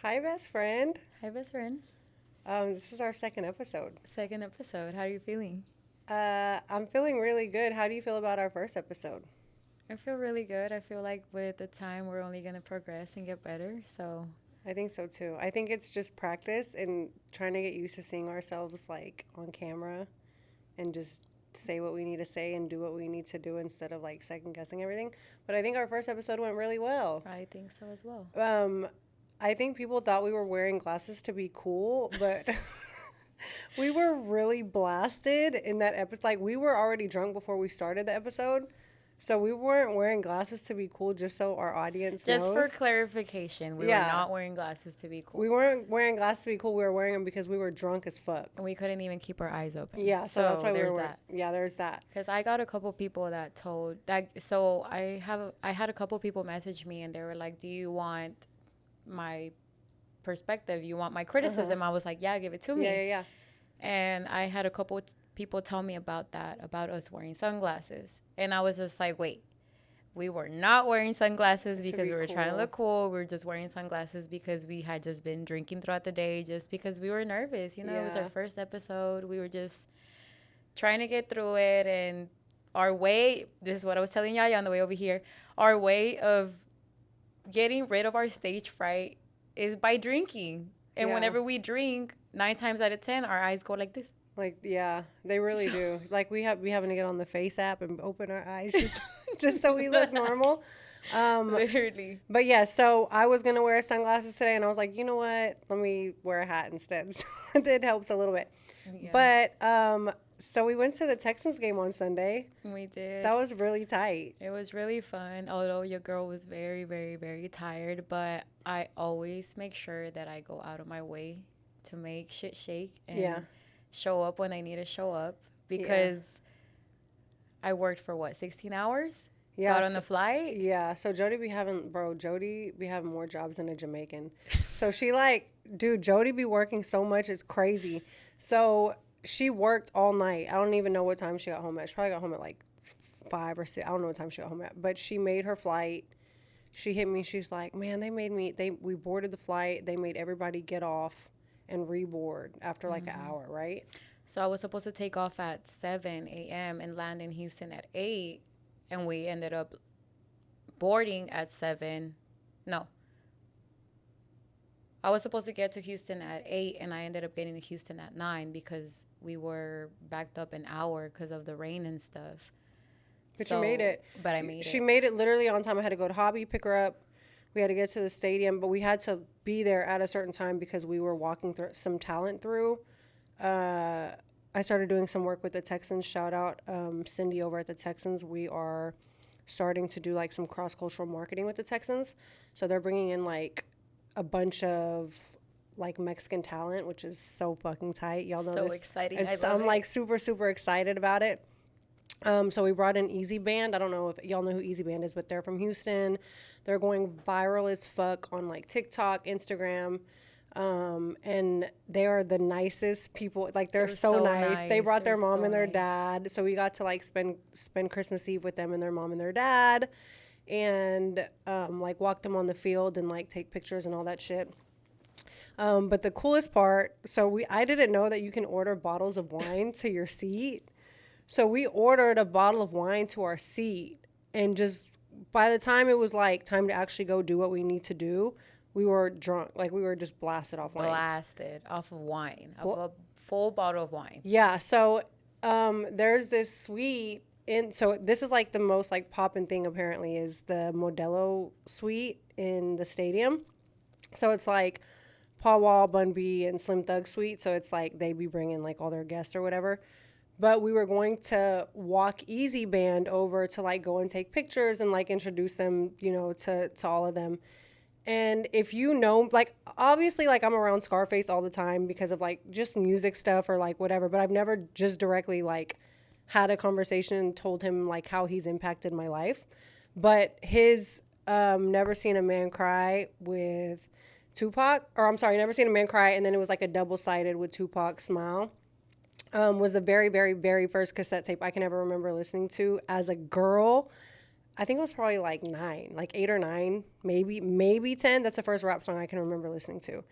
Hi, best friend. Hi, best friend. This is our second episode. Second episode. How are you feeling? I'm feeling really good. How do you feel about our first episode? I feel really good. I feel like with the time, we're only going to progress and get better. So, I think so too. I think it's just practice and trying to get used to seeing ourselves like on camera and just say what we need to say and do what we need to do instead of like second guessing everything. But I think our first episode went really well. I think so as well. Um, I think people thought we were wearing glasses to be cool, but we were really blasted in that episode. Like, we were already drunk before we started the episode. So we weren't wearing glasses to be cool, just so our audience Just for knows. clarification, we were Yeah, not wearing glasses to be cool. we weren't wearing glasses to be cool. We were wearing them because we were drunk as fuck. And we couldn't even keep our eyes open. Yeah, so that's why we there's were wearing. that. Yeah, there's that. Because I got a couple people that told that. So I had a couple people message me and they were like, "Do you want my perspective? You want my criticism?" I was like, "Yeah, give it to me." Yeah, yeah, yeah. And I had a couple people tell me about that, about us wearing sunglasses. And I was just like, wait, we were not wearing sunglasses because be we were trying to cool. look cool. We were just wearing sunglasses because we had just been drinking throughout the day, just because we were nervous. You know, it was Yeah. our first episode. We were just trying to get through it. And our way, this is what I was telling YaYa on the way over here, our way of getting rid of our stage fright is by drinking. And Yeah. whenever we drink, 9 times out of 10, our eyes go like this. Like, yeah, they really do. Like, we having to get on the Face app and open our eyes just just so we look normal. Literally. But yeah, so I was gonna wear sunglasses today, and I was like, you know what? Let me wear a hat instead. So it helps a little bit. Yeah. But so we went to the Texans game on Sunday. We did. That was really tight. It was really fun, although your girl was very, very, very tired. But I always make sure that I go out of my way to make shit shake and Yeah. show up when I need to show up because I worked for what, 16 hours? Yeah. Got on the flight. Yeah. So Jody be having more jobs than a Jamaican. So she like, dude, Jody be working so much, it's crazy. So she worked all night. I don't even know what time she got home at. She probably got home at like 5 or 6. I don't know what time she got home at. But she made her flight. She hit me. She's like, man, we boarded the flight. They made everybody get off and reboard after like an hour, right? So I was supposed to take off at 7 a.m. and land in Houston at 8. And we ended up boarding at 7. No. I was supposed to get to Houston at 8, and I ended up getting to Houston at 9 because we were backed up an hour because of the rain and stuff. But you made it. But I made She it. made it literally on time. I had to go to Hobby, pick her up. We had to get to the stadium, but we had to be there at a certain time because we were walking through some talent through. I started doing some work with the Texans. Shout out Cindy over at the Texans. We are starting to do like some cross-cultural marketing with the Texans. So they're bringing in like a bunch of like Mexican talent, which is so fucking tight. Y'all know So this. exciting. I'm like super, super excited about it. So we brought in Easy Band. I don't know if y'all know who Easy Band is, but they're from Houston. They're going viral as fuck on like TikTok, Instagram. And they are the nicest people. Like they're so nice. They brought their mom and their dad. So we got to like spend Christmas Eve with them and their mom and their dad, and like walk them on the field and like take pictures and all that shit. But the coolest part, I didn't know that you can order bottles of wine to your seat. So we ordered a bottle of wine to our seat, and just by the time it was like time to actually go do what we need to do, we were drunk. Like we were just blasted off wine. Blasted off of wine, of a full bottle of wine. Yeah. So there's this suite so this is like the most like poppin' thing apparently is the Modelo suite in the stadium. So it's like Paul Wall, Bun B, and Slim Thug suite. So it's like they be bringing like all their guests or whatever. But we were going to walk Easy Band over to like go and take pictures and like introduce them, you know, to all of them. And if you know, like, obviously, like, I'm around Scarface all the time because of like just music stuff or like whatever, but I've never just directly like had a conversation and told him like how he's impacted my life. But his Never Seen a Man Cry with Tupac, or I'm sorry, Never Seen a Man Cry, and then it was like a double-sided with Tupac Smile. Was the very, very, very first cassette tape I can ever remember listening to as a girl. I think it was probably like 9, like 8 or 9, maybe 10. That's the first rap song I can remember listening to.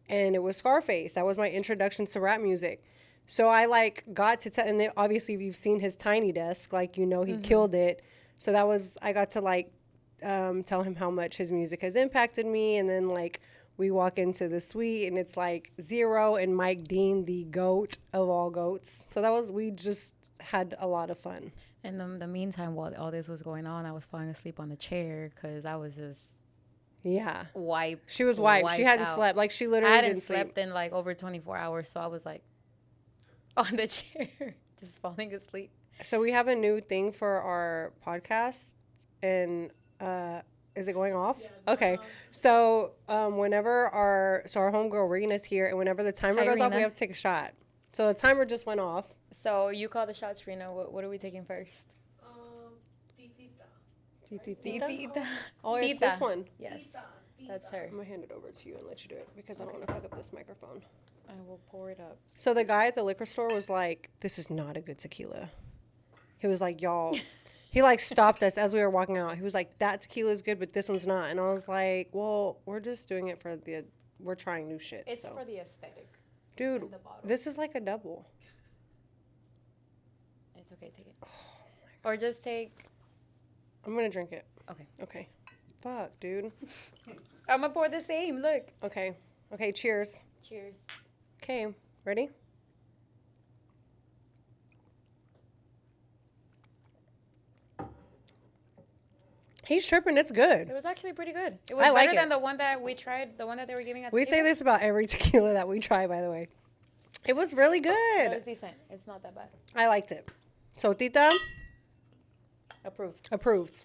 And it was Scarface. That was my introduction to rap music. So I like got to tell, and then obviously if you've seen his Tiny Desk, like, you know, he killed it. So that was, I got to like tell him how much his music has impacted me. And then like we walk into the suite and it's like Zero and Mike Dean, the goat of all goats. So that was, we just had a lot of fun. In the meantime, while all this was going on, I was falling asleep on the chair because I was just wiped. She was wiped. She hadn't slept. Like, she literally didn't sleep. I hadn't slept in like over 24 hours, so I was like on the chair, just falling asleep. So we have a new thing for our podcast, and is it going off? Yeah, okay. Off. So whenever our homegirl Rena's here, and whenever the timer goes off, we have to take a shot. So the timer just went off. So you call the shots, Rena. What are we taking first? Titita. Oh, it's this one. Yes, that's her. I'm gonna hand it over to you and let you do it because I don't want to fuck up this microphone. I will pour it up. So the guy at the liquor store was like, "This is not a good tequila." He was like, "Y'all." He like stopped us as we were walking out. He was like, "That tequila is good, but this one's not." And I was like, "Well, we're just doing it for we're trying new shit." It's for the aesthetic. Dude, this is like a double. It's okay, take it. Oh, or just take. I'm gonna drink it. Okay. Okay. Fuck, dude. I'm gonna pour the same. Look. Okay. Okay. Cheers. Cheers. Okay. Ready? He's tripping. It's good. It was actually pretty good. It was better than the one that we tried, the one that they were giving at the We say this about every tequila that we try, by the way. It was really good. It was decent. It's not that bad. I liked it. So, Tita? Approved. Approved.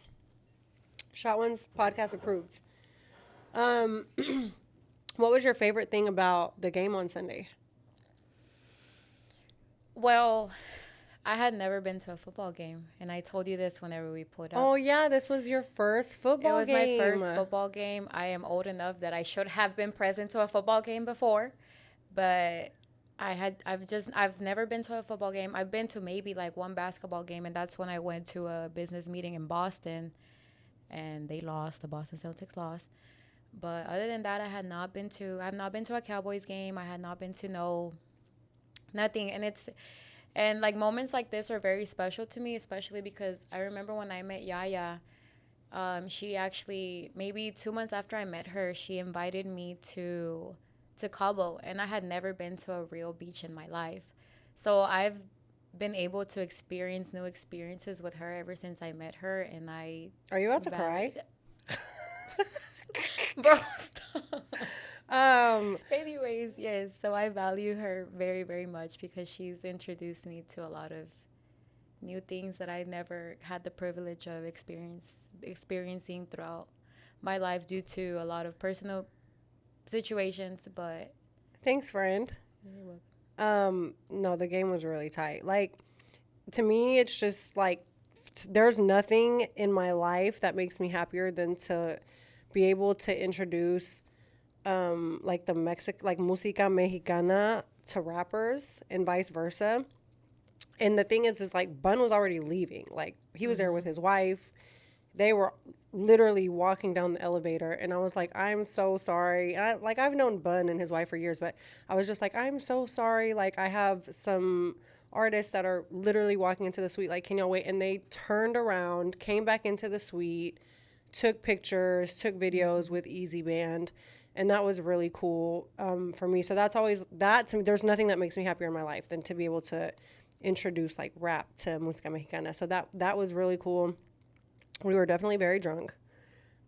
Shot Ones podcast approved. What was your favorite thing about the game on Sunday? Well, I had never been to a football game, and I told you this whenever we pulled up. Oh, yeah, this was your first football game. It was my first football game. I am old enough that I should have been present to a football game before, but I've never been to a football game. I've been to maybe like one basketball game, and that's when I went to a business meeting in Boston, and they lost. The Boston Celtics lost. But other than that, I've not been to a Cowboys game. I had not been to nothing. And like moments like this are very special to me, especially because I remember when I met YaYa, she actually, maybe 2 months after I met her, she invited me to Cabo, and I had never been to a real beach in my life. So I've been able to experience new experiences with her ever since I met her, and Are you about to cry? Bro, stop. Anyways, yes. So I value her very, very much because she's introduced me to a lot of new things that I never had the privilege of experiencing throughout my life due to a lot of personal situations. But thanks, friend. You're welcome. No, the game was really tight. Like, to me, it's just like there's nothing in my life that makes me happier than to be able to introduce like música mexicana to rappers and vice versa. And the thing is like Bun was already leaving. Like, he was there with his wife. They were literally walking down the elevator, and I was like, I'm so sorry. And I've known Bun and his wife for years, but I was just like, I'm so sorry. Like, I have some artists that are literally walking into the suite. Like, can y'all wait? And they turned around, came back into the suite, took pictures, took videos with Easy Band, and that was really cool for me. So that's always, that to me, there's nothing that makes me happier in my life than to be able to introduce like rap to música mexicana. So that was really cool. We were definitely very drunk.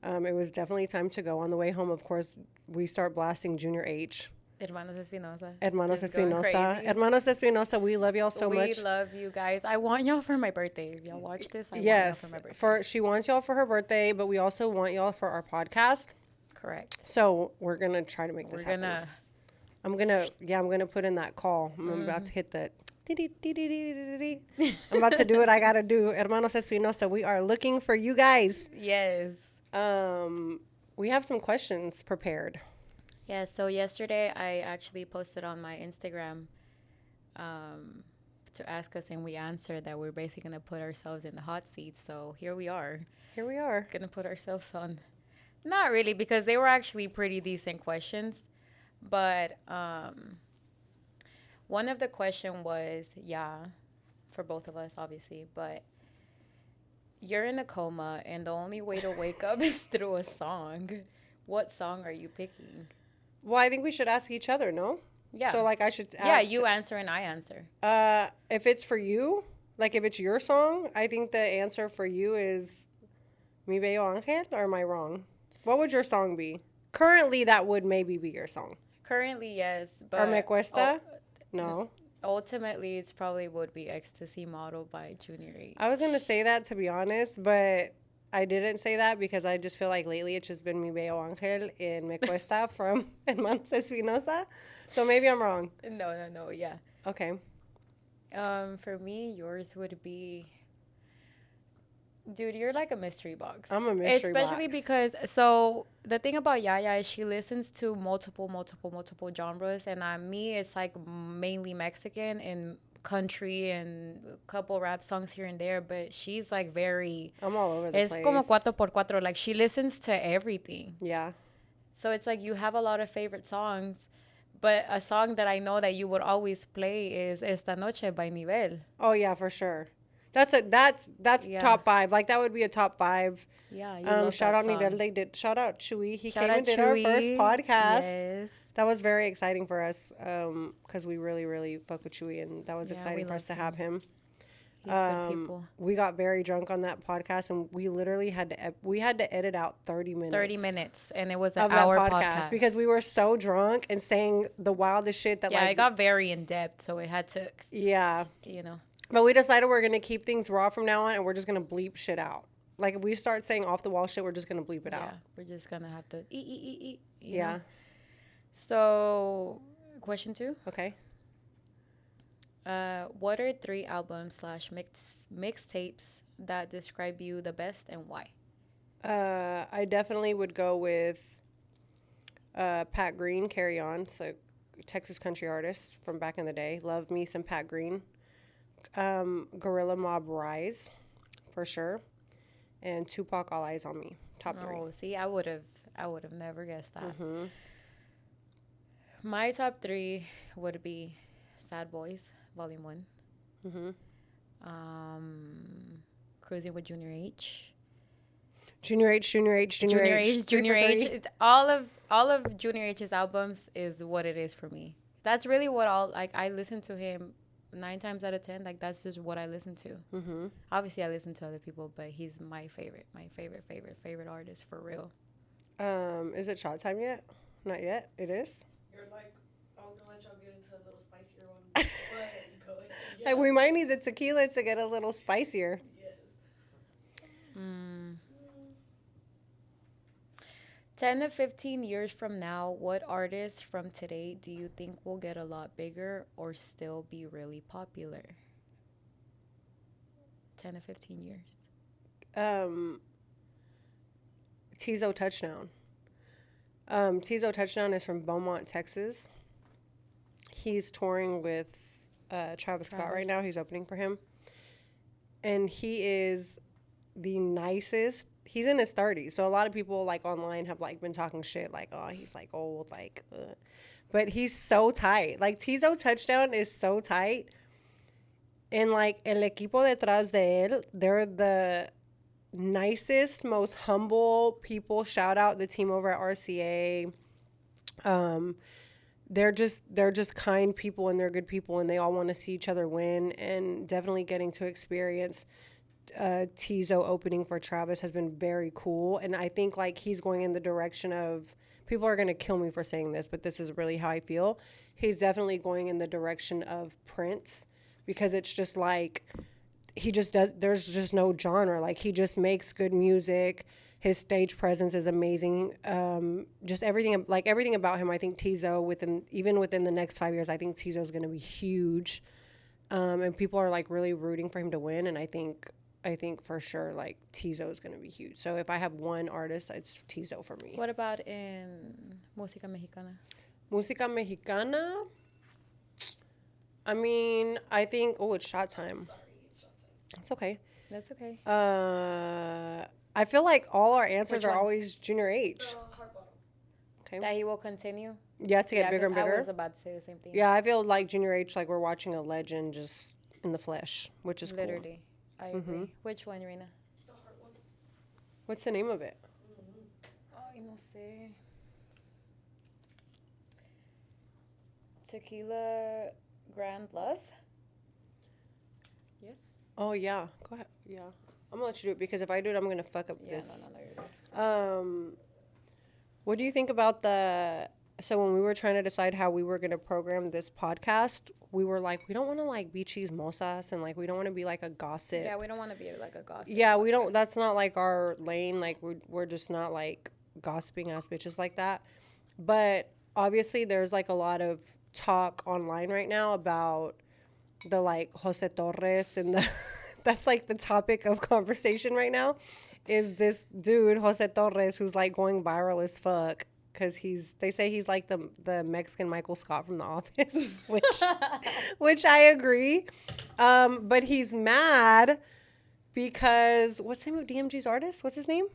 It was definitely time to go. On the way home, of course, we start blasting Junior H. Hermanos Espinoza. Hermanos Espinoza, we love y'all so much. We love you guys. I want y'all for my birthday. If y'all watch this, I want y'all for my birthday. She wants y'all for her birthday, but we also want y'all for our podcast. Correct. So we're going to try to make this happen. I'm going to put in that call. I'm about to hit that. I'm about to do what I got to do. Hermanos Espinoza, we are looking for you guys. Yes. We have some questions prepared. Yeah, so yesterday I actually posted on my Instagram to ask us and we answer that we're basically going to put ourselves in the hot seat. So here we are. Here we are. Going to put ourselves on. Not really, because they were actually pretty decent questions. But one of the question was, yeah, for both of us, obviously. But you're in a coma and the only way to wake up is through a song. What song are you picking? Well, I think we should ask each other, no? Yeah. So, like, I should... Yeah, you answer and I answer. If it's for you, like, if it's your song, I think the answer for you is Mi Bello Ángel, or am I wrong? What would your song be? Currently, that would maybe be your song. Currently, yes. But Or Me Cuesta? No. Ultimately, it's probably would be Ecstasy Model by Junior H. I was going to say that, to be honest, but... I didn't say that because I just feel like lately it's just been Mi Bello Ángel and Me Cuesta from Hermanos Espinoza. So maybe I'm wrong. No, yeah. Okay. For me, yours would be... Dude, you're like a mystery box. I'm a mystery box. Especially because... So, the thing about YaYa is she listens to multiple genres. And me, it's like mainly Mexican and... country and a couple rap songs here and there, but she's like very... I'm all over the place. Es como 4x4. Like, she listens to everything. Yeah. So it's like you have a lot of favorite songs, but a song that I know that you would always play is Esta Noche by Nivel. Oh, yeah, for sure. That's top 5. Like, that would be a top 5. Yeah. Shout out Nivel. They did. Shout out Chewy. He came and did our first podcast. Yes. That was very exciting for us because we really, really fuck with Chewy, and that was exciting for us to have him. He's good people. We got very drunk on that podcast, and we literally had to edit out 30 minutes. 30 minutes, and it was an hour podcast because we were so drunk and saying the wildest shit that it got very in depth, so it had to But we decided we're gonna keep things raw from now on, and we're just gonna bleep shit out. Like, if we start saying off the wall shit, we're just gonna bleep it out. Yeah, we're just gonna have to eat. Yeah. Know? So, question 2. Okay. What are 3 albums / mixtapes that describe you the best and why? I definitely would go with Pat Green, Carry On. So, Texas country artist from back in the day. Love me some Pat Green. Gorilla Mob, Rise, for sure. And Tupac, All Eyes on Me. Top 3. Oh, see, I would have never guessed that. Mm-hmm. My top 3 would be Sad Boys, Volume 1. Mm-hmm. Cruising with Junior H. Junior H. All of Junior H's albums is what it is for me. That's really what I listen to him 9 times out of 10. Like, that's just what I listen to. Mm-hmm. Obviously, I listen to other people, but he's my favorite artist for real. Is it shot time yet? Not yet. It is. You're like, I'm gonna let y'all get into a little spicier one. But go ahead. Yeah. Like, we might need the tequila to get a little spicier. Yes. 10 to 15 years from now, what artists from today do you think will get a lot bigger or still be really popular? 10 to 15 years. Tizo Touchdown. Tizo Touchdown is from Beaumont, Texas. He's touring with Travis Scott right now. He's opening for him. And he is the nicest. He's in his 30s. So a lot of people, like, online have, like, been talking shit. Like, oh, he's, like, old. Like, But he's so tight. Like, Tizo Touchdown is so tight. And, like, el equipo detrás de él, they're the nicest, most humble people. Shout out the team over at RCA. They're just kind people, and they're good people, and they all want to see each other win. And definitely getting to experience Tizo opening for Travis has been very cool. And I think, like, he's going in the direction of, people are going to kill me for saying this, but this is really how I feel. He's definitely going in the direction of Prince, because it's just like, he just does, there's just no genre. Like, he just makes good music. His stage presence is amazing. Just everything about him. I think Tizo, even within the next 5 years, I think Tizo is going to be huge. And people are, like, really rooting for him to win. And I think for sure, like, Tizo is going to be huge. So if I have one artist, it's Tizo for me. What about in Música Mexicana? Música Mexicana? I mean, I think. Oh, it's shot time. Sorry, it's shot time. It's okay. That's okay. I feel like all our answers Which are one? always Junior H. The heart bottom. Okay. That he will continue. Yeah, to get bigger and 'cause bigger. I was about to say the same thing. Yeah, I feel like Junior H, like we're watching a legend just in the flesh, which is cool. Literally. I agree. Which one, Rena? The heart one. What's the name of it? Ay, no sé. Tequila Grand Love? Yes? Oh, yeah. Go ahead. Yeah. I'm gonna let you do it because if I do it, I'm gonna fuck up Yeah, this. no, you're good. What do you think about the? So when we were trying to decide how we were gonna program this podcast, we were like, we don't want to like be chismosas and like we don't want to be like a gossip. Yeah, we don't want to be like a gossip. Yeah, we don't. That's not like our lane. Like we're just not like gossiping ass bitches like that. But obviously, there's like a lot of talk online right now about the like Jose Torres and the that's like the topic of conversation right now. Is this dude Jose Torres who's like going viral as fuck because they say he's like the Mexican Michael Scott from The Office, which I agree. But he's mad because what's the name of DMG's artist? What's his name?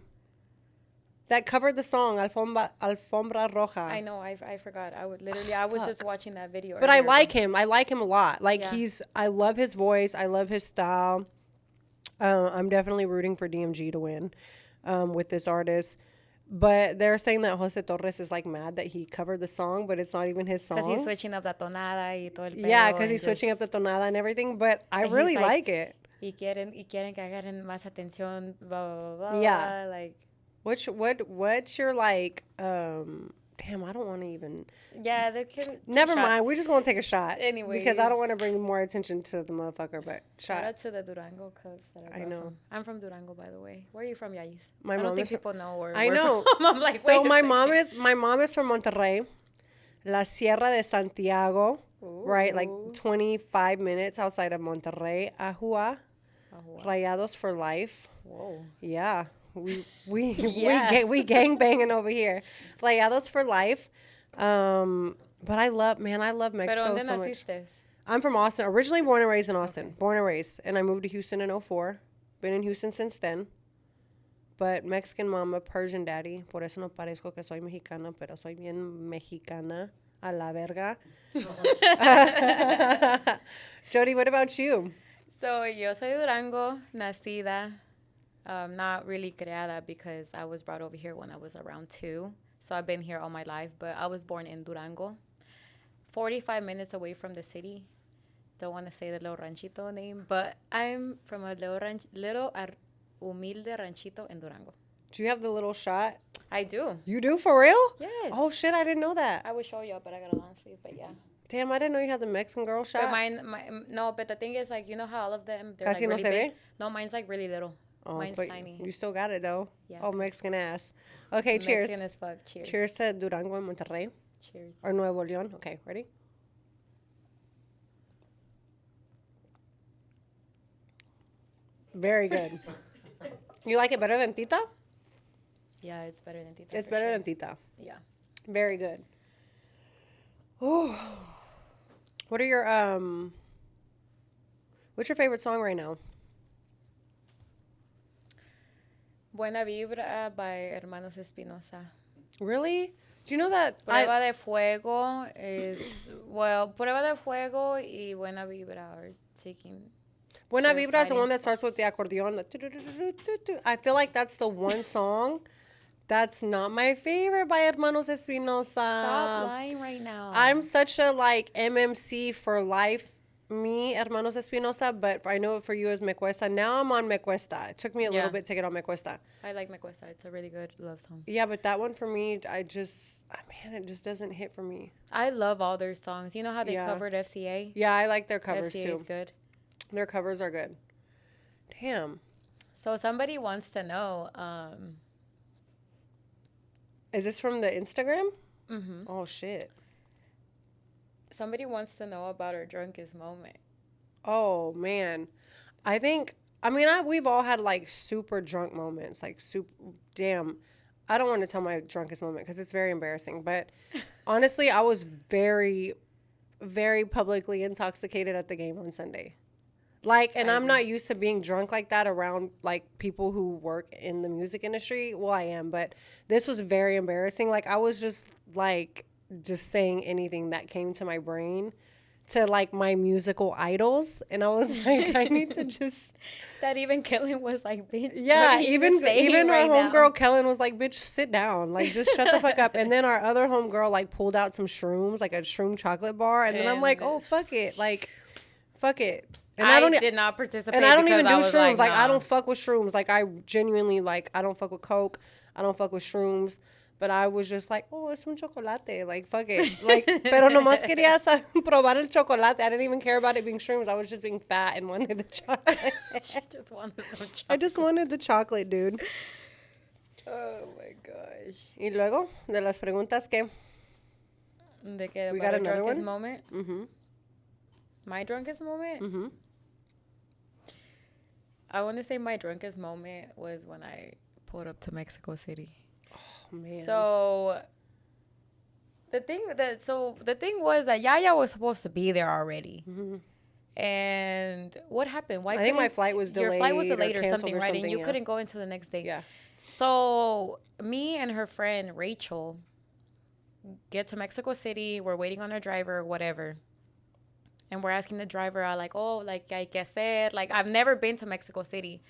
That covered the song Alfombra Roja. I know, I forgot. I was just watching that video. But I earlier, like him. I like him a lot. Like Yeah. I love his voice. I love his style. I'm definitely rooting for DMG to win with this artist. But they're saying that Jose Torres is like mad that he covered the song, but it's not even his song. Because he's switching up la tonada y todo el pedo. Yeah, because he's and switching up the just- tonada and everything. But I And really he's like it. Y quieren que agarren más atención, blah, blah, blah, Yeah. blah, like... What's your like damn, I don't want to even Yeah, that could... never mind. We just want to take a shot. Anyways. Because I don't want to bring more attention to the motherfucker, but Shout shot. out to the Durango Cubs that I know. From. I'm from Durango, by the way. Where are you from, Yayis? My I don't mom think is- people know where I we're know. from. I'm like, So wait a my second. mom is from Monterrey, La Sierra de Santiago, right? Like Ooh. 25 minutes outside of Monterrey. Ajua, Oh, wow. Rayados for life. Whoa. Yeah. We Yeah. we gang banging over here. Rayados for life. But I love Pero Mexico ¿dónde so much. naciste? I'm from Austin. Originally born and raised in Austin. Born and raised. And I moved to Houston in 04. Been in Houston since then. But Mexican mama, Persian daddy. Por eso no parezco que soy mexicana, pero soy bien mexicana a la verga. Jodye, what about you? So, yo soy Durango, nacida. Not really creada because I was brought over here when I was around 2. So I've been here all my life, but I was born in Durango. 45 minutes away from the city. Don't want to say the little ranchito name, but I'm from a humilde ranchito in Durango. Do you have the little shot? I do. You do, for real? Yes. Oh, shit, I didn't know that. I would show you, but I got a long sleeve, but yeah. Damn, I didn't know you had the Mexican girl shot. But no, but the thing is, like, you know how all of them, they're Casi like no really se big? ve? No, mine's like really little. Oh, Mine's but tiny. You still got it, though. Yeah, Oh, 'cause- Mexican ass. Okay, cheers. Mexican as fuck. Cheers. Cheers to Durango and Monterrey. Cheers. Or Nuevo León. Okay, ready? Very good. You like it better than Tita? Yeah, it's better than Tita. It's for better sure. than Tita. Yeah. Very good. Ooh. What are your what's your favorite song right now? Buena Vibra by Hermanos Espinoza. Really? Do you know that Prueba de Fuego is, well, Prueba de Fuego y Buena Vibra are taking... Buena They're Vibra is the one fighting that starts with the accordion. I feel like that's the one song that's not my favorite by Hermanos Espinoza. Stop lying right now. I'm such a like MMC for life, me, Hermanos Espinoza, but I know for you is Me Cuesta. Now I'm on Me Cuesta. It took me a little Yeah. bit to get on Me Cuesta. I like Me Cuesta. It's a really good love song. Yeah, but that one for me, man, it just doesn't hit for me. I love all their songs. You know how they Yeah. covered FCA? Yeah, I like their covers FCA too. is good. Their covers are good. Damn. So somebody wants to know, Is this from the Instagram? mhm. Oh, shit. Somebody wants to know about our drunkest moment. Oh, man. We've all had like super drunk moments. Like, damn. I don't want to tell my drunkest moment because it's very embarrassing. But honestly, I was very very publicly intoxicated at the game on Sunday. Like, and I'm not used to being drunk like that around, like, people who work in the music industry. Well, I am, but this was very embarrassing. Like, I was just, like, just saying anything that came to my brain to, like, my musical idols. And I was like, I need to just... That even Kellen was like, bitch. Yeah, what are you even right our now? homegirl Kellen was like, bitch, sit down. Like, just shut the fuck up. And then our other homegirl, like, pulled out some shrooms, like a shroom chocolate bar. And then I'm like, oh, fuck it. Like, fuck it. And I did not participate. And I don't even do shrooms. Like, nah. I don't fuck with shrooms. Like, I genuinely, like, I don't fuck with Coke. I don't fuck with shrooms. But I was just like, oh, es un chocolate. Like, fuck it. Like, pero nomás quería probar el chocolate. I didn't even care about it being shrooms. I was just being fat and wanted the chocolate. She just wanted some chocolate. I just wanted the chocolate, dude. Oh, my gosh. Y luego, de las preguntas que... De que We got another drunkest one? moment? Mm-hmm. My drunkest moment? Mm-hmm. I want to say my drunkest moment was when I pulled up to Mexico City. Oh, man. So the thing was that YaYa was supposed to be there already. Mm-hmm. And what happened? Why I think my flight was delayed. Your flight was delayed or canceled something, or right? something, And you yeah. couldn't go until the next day. Yeah. So me and her friend Rachel get to Mexico City. We're waiting on our driver or whatever. And we're asking the driver, like, oh, like, ¿qué hay que hacer? Like, I've never been to Mexico City.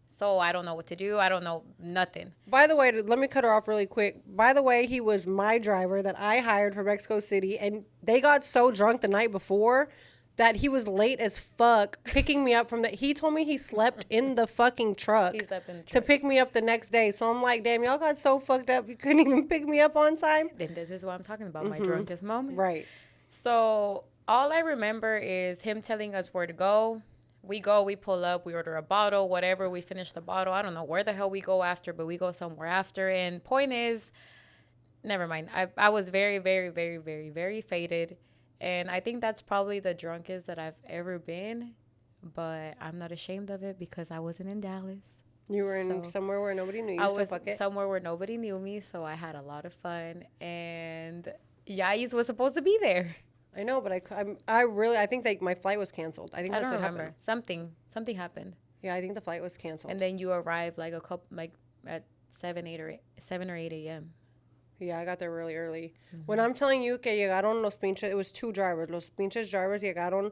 So I don't know what to do. I don't know nothing. By the way, let me cut her off really quick. By the way, he was my driver that I hired for Mexico City. And they got so drunk the night before that he was late as fuck picking me up from the... He told me he slept in the fucking truck. He slept in the to truck. pick me up the next day. So I'm like, damn, y'all got so fucked up you couldn't even pick me up on time? Then this is what I'm talking about, my drunkest moment. Right. So all I remember is him telling us where to go. We go, we pull up, we order a bottle, whatever. We finish the bottle. I don't know where the hell we go after, but we go somewhere after. And point is, never mind. I was very, very, very, very, very faded. And I think that's probably the drunkest that I've ever been. But I'm not ashamed of it because I wasn't in Dallas. You were in somewhere where nobody knew you, I so was fuck it. somewhere where nobody knew me, so I had a lot of fun. And Yais was supposed to be there. I know, but I think that my flight was canceled. I think that's I don't what remember. happened. Something happened. Yeah, I think the flight was canceled. And then you arrived like at 7 or 8 a.m. Yeah, I got there really early. When I'm telling you que llegaron los pinches, it was two drivers. Los pinches drivers llegaron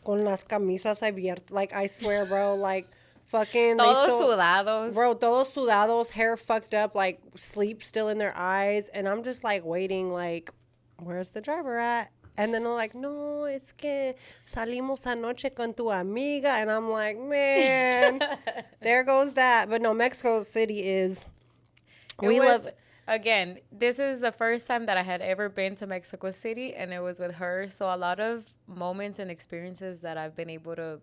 con las camisas abiertas. Like, I swear, bro, like, fucking... Todos sudados. Bro, todos sudados, hair fucked up, like, sleep still in their eyes. And I'm just, like, waiting, like, where's the driver at? And then they're like, no, es que salimos anoche con tu amiga. And I'm like, man, there goes that. But no, Mexico City is... Again, this is the first time that I had ever been to Mexico City, and it was with her. So a lot of moments and experiences that I've been able to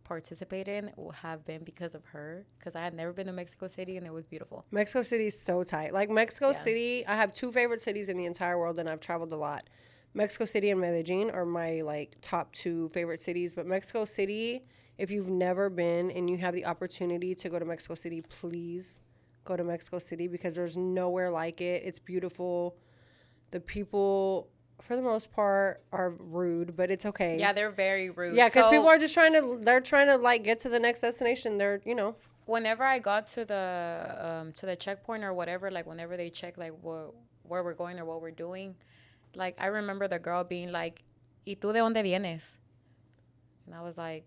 participate in have been because of her, because I had never been to Mexico City, and it was beautiful. Mexico City is so tight. Like, Mexico City, I have two favorite cities in the entire world, and I've traveled a lot. Mexico City and Medellin are my, like, top two favorite cities. But Mexico City, if you've never been and you have the opportunity to go to Mexico City, please go to Mexico City because there's nowhere like it. It's beautiful. The people, for the most part, are rude, but it's okay. Yeah, they're very rude. Yeah, because people are just trying to like get to the next destination. They're, you know. Whenever I got to the checkpoint or whatever, like whenever they check like where we're going or what we're doing, like I remember the girl being like, ¿Y tú de dónde vienes? And I was like,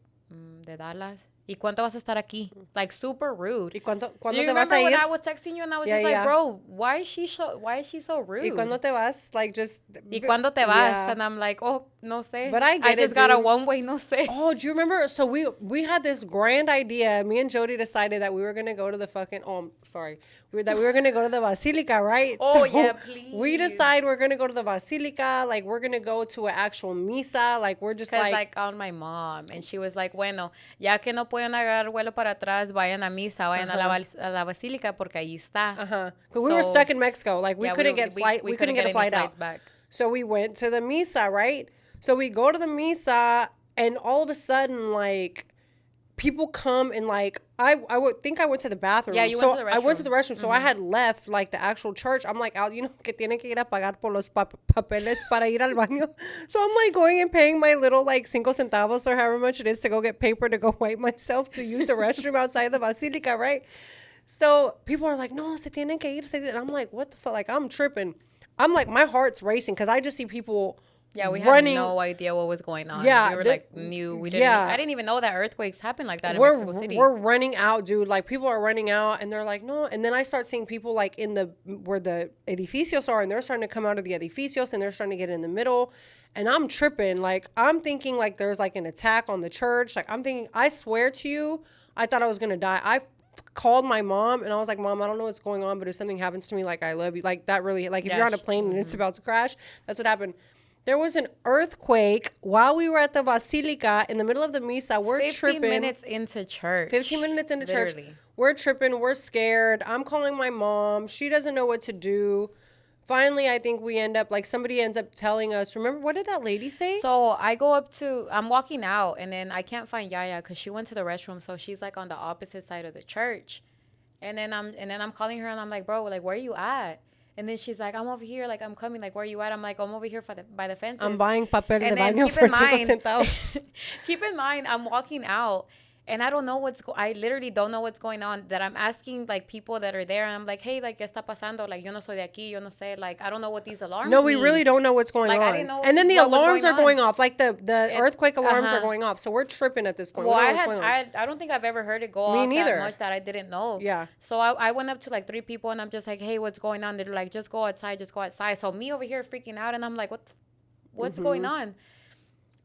de Dallas. ¿Y cuánto vas a estar aquí? Like, super rude. ¿Y cuándo Do you te vas remember a ir? when I was texting you and I was just like, bro, why is she so rude? ¿Y cuándo te vas? Like, just... ¿Y cuándo te vas? Yeah. And I'm like, oh, no sé. But I get just it, got a dude. one-way, no sé. Oh, do you remember? So we had this grand idea. Me and Jodye decided that we were going to go to the fucking... Oh, I'm sorry. That we were going to go to the Basilica, right? Oh, so yeah, please. We decide we're going to go to the Basilica. Like, we're going to go to an actual misa. Like, we're just Because, like... on my mom. And she was like, bueno, ya que no pueden agarrar vuelo para atrás, vayan a misa, vayan a la basílica porque ahí está. Because we were stuck in Mexico. Like, we couldn't get we couldn't get a flight out. Back. So we went to the misa, right? So we go to the misa, and all of a sudden, like, people come in, like, I would think I went to the bathroom. Yeah, you so went to the I went to the restroom. restroom. So I had left like the actual church. I'm like, out, que tienen que ir a pagar por los papeles para ir al baño. So I'm like going and paying my little like 5 centavos or however much it is to go get paper to go wipe myself to use the restroom outside the basilica, right? So people are like, no, se tienen que ir. And I'm like, what the fuck? Like, I'm tripping. I'm like, my heart's racing because I just see people Yeah, we running. had no idea what was going on. Yeah, we were the- like new. We didn't. yeah. I didn't even know that earthquakes happen like that in Mexico City. We're running out, dude. Like people are running out, and they're like, no. And then I start seeing people like in the where the edificios are, and they're starting to come out of the edificios, and they're starting to get in the middle. And I'm tripping. Like I'm thinking like there's like an attack on the church. Like I'm thinking, I swear to you, I thought I was gonna die. I called my mom, and I was like, Mom, I don't know what's going on, but if something happens to me, like I love you. Like that really, like if Yeah, you're on a plane and it's about to crash, that's what happened. There was an earthquake while we were at the Basilica in the middle of the misa. We're 15 tripping. minutes into church. 15 minutes into church. Literally. We're tripping. We're scared. I'm calling my mom. She doesn't know what to do. Finally, I think we end up, like, somebody ends up telling us, remember, what did that lady say? So I go up to, I'm walking out, and then I can't find YaYa because she went to the restroom. So she's like on the opposite side of the church, and then I'm calling her, and I'm like, bro, like, where are you at? And then she's like, I'm over here, like, I'm coming, like, where are you at? I'm like, I'm over here by the fences. I'm buying papel de And then baño keep for in 5 mind- centavos. Keep in mind, I'm walking out, and I don't know I literally don't know what's going on. That I'm asking like people that are there, and I'm like, hey, like, ¿qué está pasando? Like, yo no soy de aquí, yo no sé. Like, I don't know what these alarms No, we mean. really don't know what's going Like, on. I didn't know and then the what was alarms going are going on. off. Like the earthquake alarms are uh-huh. going off. So we're tripping at this point. Well, We don't know what's going on. I don't think I've ever heard it go Me off neither. that much that I didn't know. Yeah. So I went up to like 3 people, and I'm just like, hey, what's going on? They're like, just go outside, just go outside. So me over here freaking out, and I'm like, what's going on?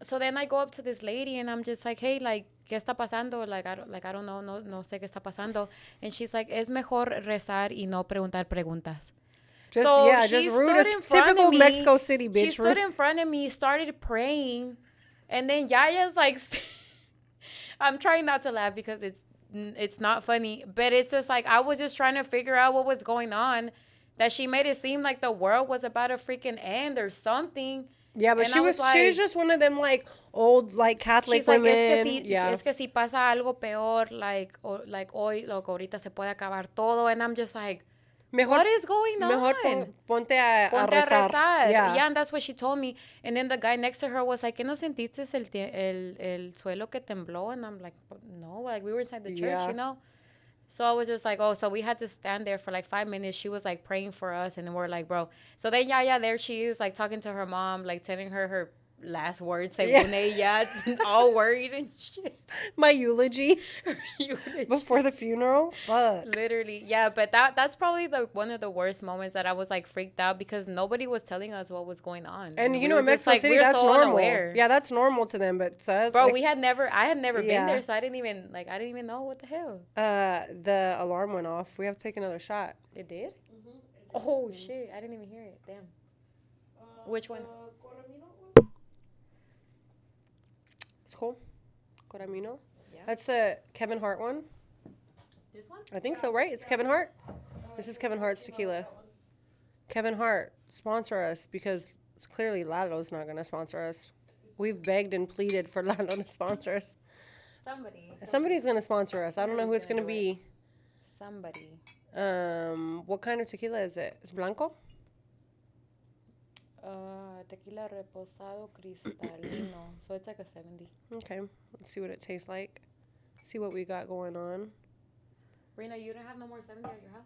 So then I go up to this lady, and I'm just like, hey, like, ¿qué está pasando? Like, I don't know, no sé qué está pasando. And she's like, es mejor rezar y no preguntar preguntas. Just she rude stood as in front typical of me. Mexico City, bitch. She stood in front of me, started praying, and then YaYa's like, I'm trying not to laugh because it's not funny, but it's just like I was just trying to figure out what was going on. That she made it seem like the world was about to freaking end or something. Yeah, but And she I was like, just one of them like old like Catholic she's like, women. es que si pasa algo peor, like hoy, ahorita se puede acabar todo. And I'm just like, what is going on? Mejor ponte a Ponte a rezar. rezar. Yeah. Yeah, and that's what she told me. And then the guy next to her was like, ¿qué no sentiste el suelo que tembló? And I'm like, no, like we were inside the church, Yeah. you know? So I was just like, oh, so we had to stand there for like 5 minutes. She was like praying for us, and then we're like, bro. So then YaYa, there she is, like talking to her mom, like telling her last words, según ella, all worried and shit. My eulogy Eulogy. before the funeral. Fuck. Literally, yeah, but that's probably one of the worst moments that I was like freaked out because nobody was telling us what was going on. And we you know, were in just, Mexico like, City, we were that's so normal. unaware. Yeah, that's normal to them. But to us, Bro, like, I had never Yeah. been there, so I didn't even know what the hell. the alarm went off. We have to take another shot. It did? Oh shit, I didn't even hear it. Damn. Which one? It's cool. Coramino. Yeah. That's the Kevin Hart one. This one? I think so, right? It's Kevin Hart. This is Kevin Hart's tequila. Kevin Hart, sponsor us because clearly Lalo's not going to sponsor us. We've begged and pleaded for Lalo to sponsor us. Somebody's going to sponsor us. I don't know who it's going to be. Somebody. What kind of tequila is it? It's blanco? Tequila reposado cristalino. So it's like a 70. Okay. Let's see what it tastes like. See what we got going on. Rena, you don't have no more 70 at your house?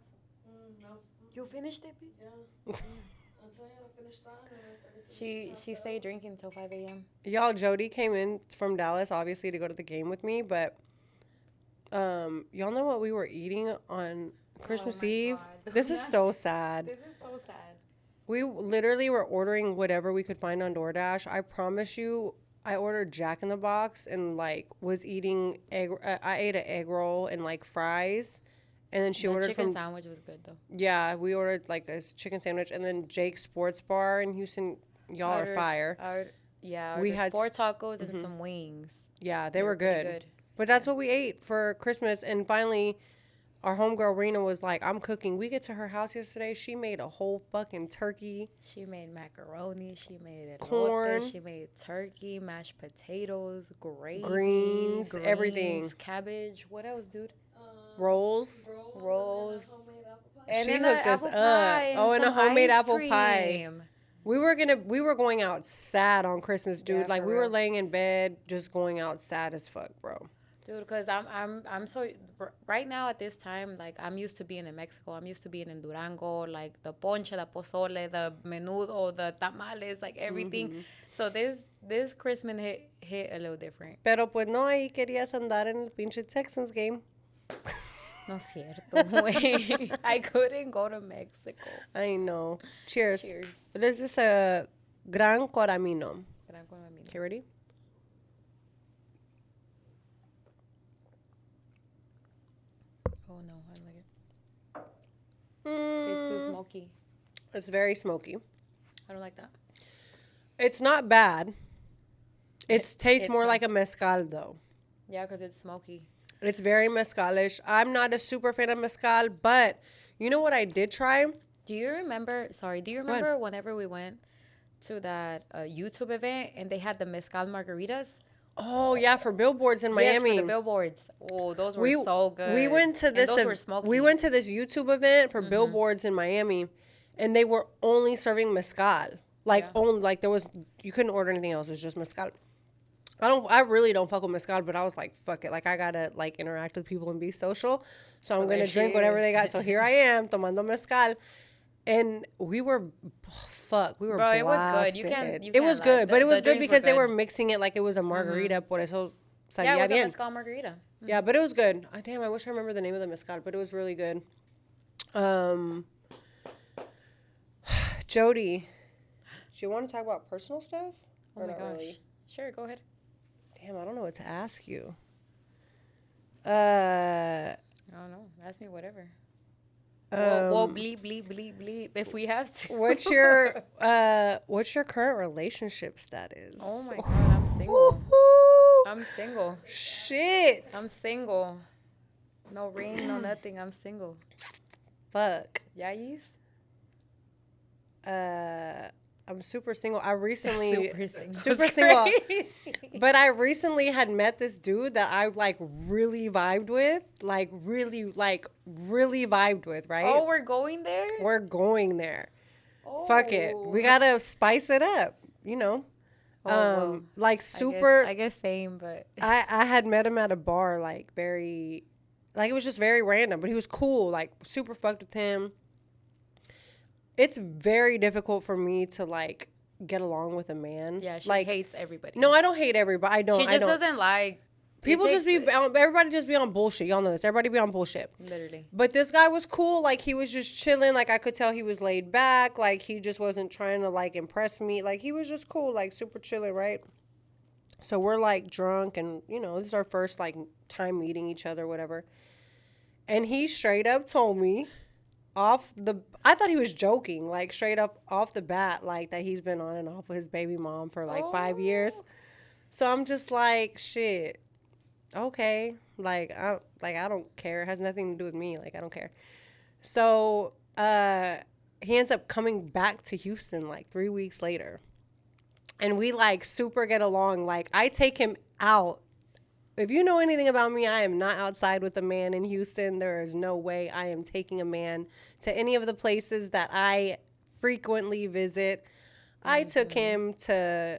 No. You finished it, bitch? Yeah. Until I finished that, and I started She stayed drinking till 5 a.m. Y'all, Jodye came in from Dallas, obviously, to go to the game with me, but y'all know what we were eating on Christmas my Eve? God. This is so sad. This is so sad. We literally were ordering whatever we could find on DoorDash. I promise you, I ordered Jack in the Box and like was eating egg. I ate an egg roll and like fries, and then she The ordered chicken from. sandwich was good though. Yeah, we ordered like a chicken sandwich, and then Jake's Sports Bar in Houston. Y'all are fire. We We had had 4 tacos and some wings. Yeah, they were pretty good. But that's what we ate for Christmas, and finally, our homegirl Rena was like, "I'm cooking." We get to her house yesterday. She made a whole fucking turkey. She made macaroni. She made Corn. elote. She made turkey, mashed potatoes, gravy, Greens, everything. cabbage. What else, dude? rolls. rolls. And And She then hooked a us apple up. pie and Oh, and a some homemade ice apple pie. cream. We were going out sad on Christmas, dude. Yeah, Like for we were real. laying in bed just going out sad as fuck, bro. Dude, because I'm so right now at this time, like I'm used to being in Mexico. I'm used to being in Durango, like the ponche, the pozole, the menudo, the tamales, like everything. So this Christmas hit a little different. Pero pues no, ahí querías andar en el pinche Texans game. No es cierto, güey. I couldn't go to Mexico. I know. Cheers. Cheers. This is a Gran Coramino. Gran Coramino. Okay, ready? Oh no, I don't like it. It's too smoky. It's very smoky. I don't like that. It's not bad. It tastes It's more not. like a mezcal, though. Yeah, because it's smoky. It's very mezcalish. I'm not a super fan of mezcal, but you know what I did try? Do you remember? Sorry, do you ahead. remember whenever we went to that YouTube event and they had the mezcal margaritas? Oh yeah, for billboards in Yes, Miami. for the billboards. Oh, those were so good. We went to this. And those were smoky. We went to this YouTube event for billboards in Miami, and they were only serving mezcal. Like Yeah. only like there was you couldn't order anything else. It's just mezcal. I really don't fuck with mezcal, but I was like, fuck it. Like I gotta like interact with people and be social, so I'm gonna drink whatever they got. So here I am tomando mezcal, and we were. Fuck, we were Bro, it was blasted. good. You can't It was lie. good, but it was The good drinks were because they good. were mixing it like it was a margarita. Por eso salía Yeah, it was a bien. mezcal margarita. Yeah, but it was good. Damn, I wish I remember the name of the mezcal, but it was really good. Jodye, do you want to talk about personal stuff? Oh Or my not gosh. really? Sure, go ahead. Damn, I don't know what to ask you. I don't know. Ask me whatever. We'll bleep, bleep, bleep, bleep if we have to. what's your current relationship status? Oh my God, I'm single. Woo-hoo. I'm single. Shit. I'm single. No ring, no nothing. I'm single. Fuck. Yayis? I'm super single. I recently Super single. super It's single. crazy. But I recently had met this dude that I like really vibed with, like really vibed with, right? Oh, we're going there? We're going there. Oh. Fuck it. We gotta spice it up, you know. Oh, well, Like super. I guess same, but I had met him at a bar, like very, like it was just very random, but he was cool, like super fucked with him. It's very difficult for me to like get along with a man. yeah, she like, hates everybody. No, I don't hate everybody. I don't. She I just don't. doesn't like People just be, takes- everybody just be on bullshit. Y'all know this. Everybody be on bullshit. literally. But this guy was cool. Like, he was just chilling. Like, I could tell he was laid back. Like, he just wasn't trying to, like, impress me. Like, he was just cool. Like, super chilling, right? So we're, like, drunk. And, you know, this is our first, like, time meeting each other, whatever. And he straight up told me I thought he was joking. Like, straight up off the bat, like, that he's been on and off with his baby mom for, like, 5 years. So I'm just like, shit. Okay, I don't care. It has nothing to do with me. Like, I don't care. So he ends up coming back to Houston like 3 weeks later, and we like super get along. Like, I take him out. If you know anything about me, I am not outside with a man in Houston. There is no way I am taking a man to any of the places that I frequently visit. I took him to,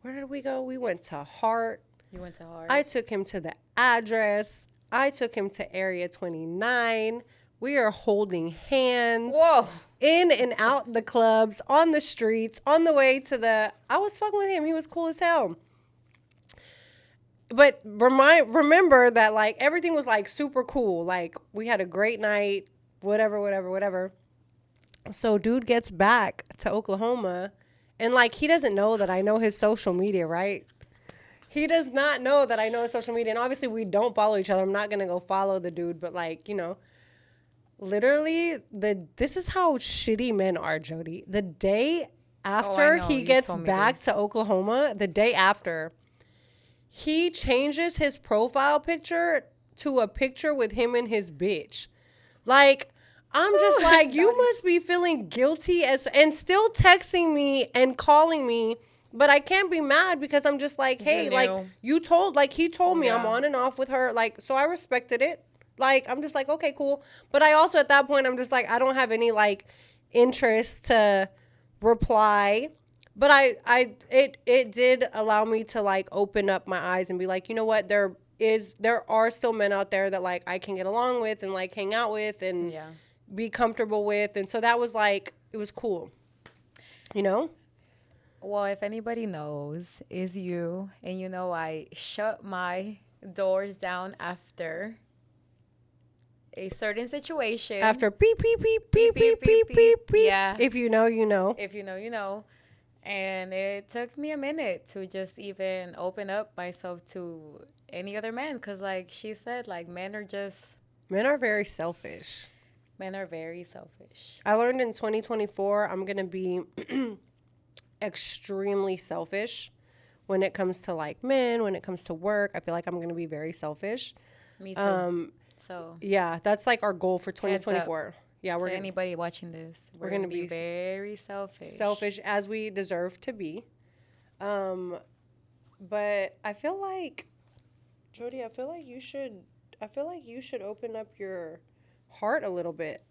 where did we go? We went to Hart. You went to hard. I took him to the address. I took him to Area 29. We are holding hands. Whoa. In and out the clubs, on the streets, on the way to I was fucking with him. He was cool as hell. But remember that, like, everything was, like, super cool. Like, we had a great night, whatever. So dude gets back to Oklahoma, and, like, he doesn't know that I know his social media, right? He does not know that I know his social media. And obviously we don't follow each other. I'm not going to go follow the dude. But, like, you know, literally, this is how shitty men are, Jodye. The day after know. he You gets told me back this. to Oklahoma, the day after, he changes his profile picture to a picture with him and his bitch. Like, I'm just like, you must be feeling guilty and still texting me and calling me. But I can't be mad because I'm just like, hey, like, he told me I'm Yeah. on and off with her. Like, so I respected it. Like, I'm just like, okay, cool. But I also, at that point, I'm just like, I don't have any, like, interest to reply. But it did allow me to, like, open up my eyes and be like, you know what? There are still men out there that, like, I can get along with and, like, hang out with and be comfortable with. And so that was, like, it was cool. You know? Well, if anybody knows, is you. And you know, I shut my doors down after a certain situation. After beep, beep, beep, beep, beep, beep, beep, beep. Yeah. If you know, you know. If you know, you know. And it took me a minute to just even open up myself to any other man. Because, like she said, like, men are very selfish. Men are very selfish. I learned in 2024, I'm going to be extremely selfish when it comes to, like, men, when it comes to work. I feel like I'm going to be very selfish. Me too. So yeah, that's like our goal for 2024. Yeah, we're anybody watching this, we're going to be very selfish. Selfish as we deserve to be. But I feel like, Jodye, I feel like you should open up your heart a little bit.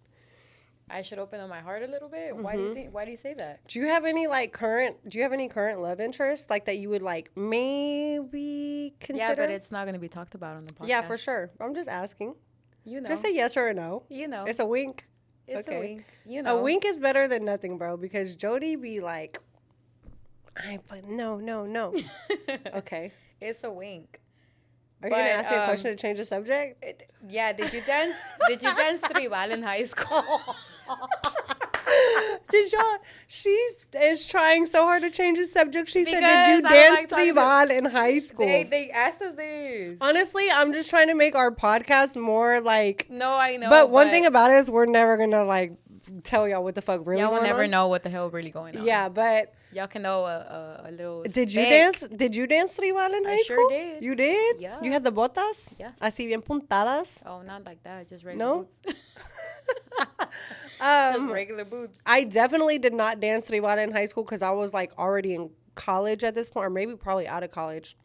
I should open up my heart a little bit. Why do you say that? Do you have any current love interests, like, that you would, like, maybe consider? Yeah, but it's not going to be talked about on the podcast. Yeah, for sure. I'm just asking. You know. Just a yes or a no. You know. It's a wink. It's a wink. You know. A wink is better than nothing, bro, because Jodye be like, no. Okay. It's a wink. Are you going to ask me a question to change the subject? Yeah, did you dance tribal in high school? She is trying so hard to change the subject. She said, Because did you dance tribal in high school? They asked us this. Honestly, I'm just trying to make our podcast more, like... No, I know. But one thing about it is we're never going to, like, tell y'all what the fuck really y'all will never on. know what the hell really going on. Yeah, but... Y'all can know a little Did speck. you dance tribal in high school? I sure did. You did? Yeah. You had the botas? Yes. Así bien puntadas? Oh, not like that. Just regular boots. Just regular boots. I definitely did not dance tribal in high school because I was, like, already in college at this point, or maybe probably out of college.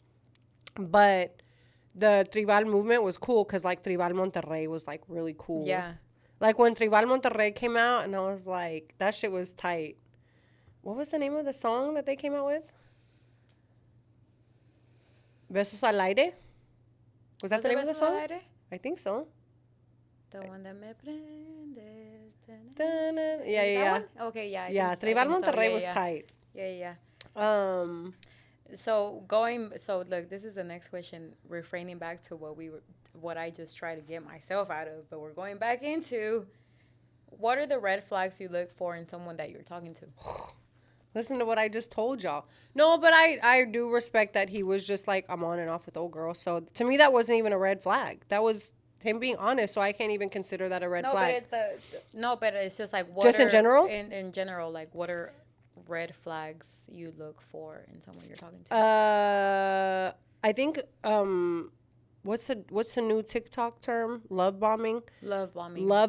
But the tribal movement was cool because, like, Tribal Monterrey was, like, really cool. Yeah. Like, when Tribal Monterrey came out, and I was like, that shit was tight. What was the name of the song that they came out with? Besos al aire? Was that the name of the song? I think so. The one that me prende. Yeah. Okay, yeah. Yeah, Tribal Monterrey was tight. Yeah. So look, this is the next question, refraining back to what I just tried to get myself out of, but we're going back into, what are the red flags you look for in someone that you're talking to? Listen to what I just told y'all. No, but I do respect that he was just like, I'm on and off with old girls. So to me, that wasn't even a red flag. That was him being honest. So I can't even consider that a red flag. But it's just like, in general? In general, like, what are red flags you look for in someone you're talking to? I think what's the new TikTok term? Love bombing. Love